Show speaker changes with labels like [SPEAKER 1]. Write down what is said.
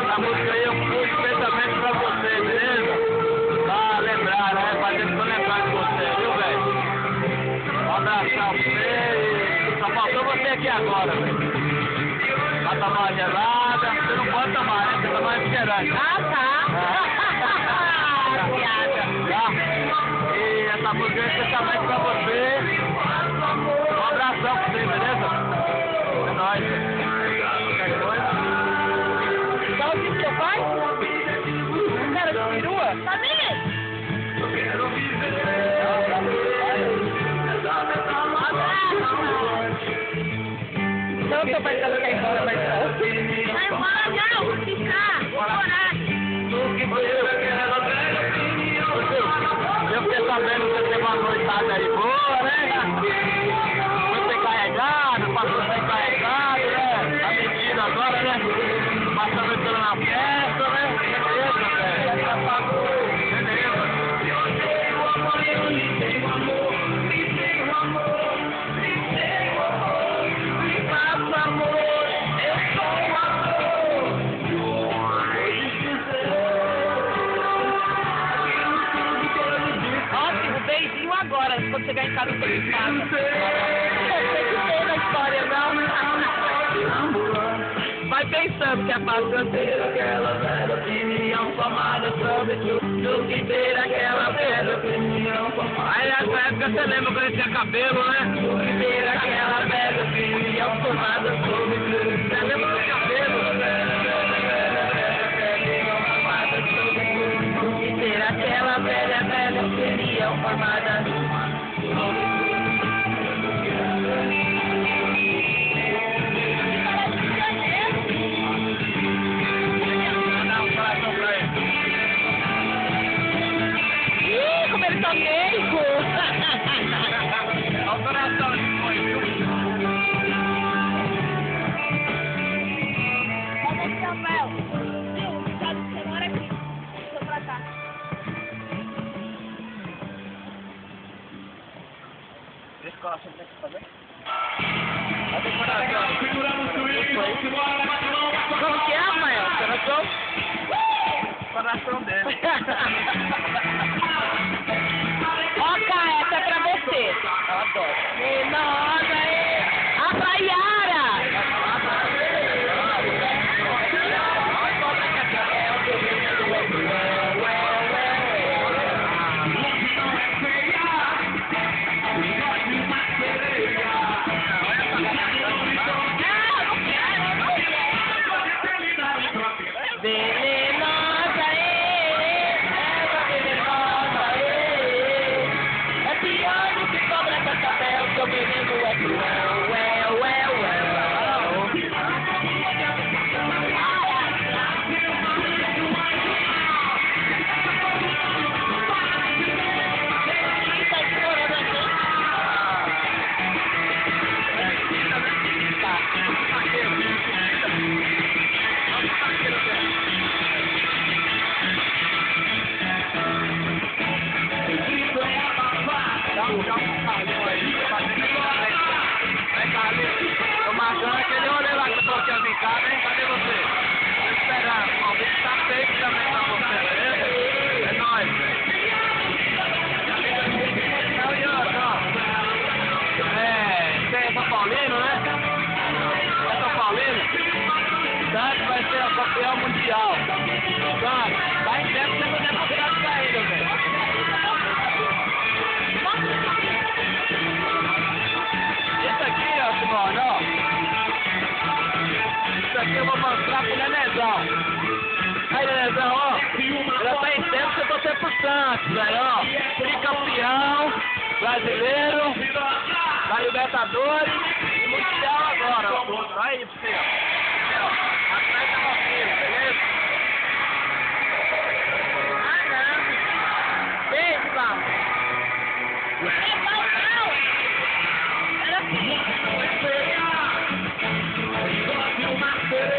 [SPEAKER 1] Essa música aí eu pus especialmente pra você, beleza? Pra lembrar, né? Pra gente lembrar de você, viu, velho? Um abração pra você e só faltou você aqui agora, velho. Pra tomar uma gelada. Você não pode tomar, né? Você tá mais refrigerante. Piada. E essa música é especialmente pra você. Um abração pra você, beleza? É nóis. Qualquer coisa.
[SPEAKER 2] Sabe o que que eu faço? Um cara de perua? Família! Não, seu pai tá quer ir embora, mas não. Vai embora não, vou ficar.
[SPEAKER 1] Eu fiquei sabendo que você teve uma noitada aí boa, né? Foi ser carregado, passou sem carregado, né? Tá mentindo agora, né? Passando entrando na festa, né? Beleza, velho? Beleza.
[SPEAKER 2] Beijinho agora, quando chegar em casa, você me passa. Tem que ter na história, não? Vai pensando que é fácil ter aquela velha opinião formada sobre tudo que ter aquela velha opinião formada.
[SPEAKER 1] Aí nessa época você lembra quando ele tinha cabelo, né?
[SPEAKER 2] Que ter aquela velha opinião formada sobre tudo.
[SPEAKER 1] Você lembra do cabelo?
[SPEAKER 2] Que ter aquela velha opinião formada sobre como ele tá meigo!
[SPEAKER 1] Olha o coração de foi, viu?
[SPEAKER 3] Cadê o Samuel? Viu? Sabe que você mora aqui. Deixa eu pra cá.
[SPEAKER 1] Deixa o coração aqui também. Olha o coração.
[SPEAKER 2] Como que é, Rafael? Coração?
[SPEAKER 1] Coração dele.
[SPEAKER 2] Ó, cara, essa é pra você. Eu adoro. Nossa, a Baiara! Venenosa, venenosa, é pior do que cobra cascavel, seu veneno é cruel,
[SPEAKER 1] Tô marcando aquele rolê lá que eu tô aqui em casa, hein? Cadê você? Tô esperando. O convite tá feito também pra você, beleza? É nóis, velho. Não, e outra, ó. Você é São Paulino, né? É São Paulino? Santos vai ser o campeão mundial. Santos, tá em tempo pra você poder mostrar isso ainda, velho. Isso aqui, ó, Simone, ó. Isso aqui eu vou mostrar pro Nenezão. Aí, Nenezão, ó. Já tá em tempo que eu tô sempre pro Santos, velho, ó. Tricampeão brasileiro, da Libertadores e Mundial agora, ó. Aí, pra você, ó. Atrás da Rocinha, beleza?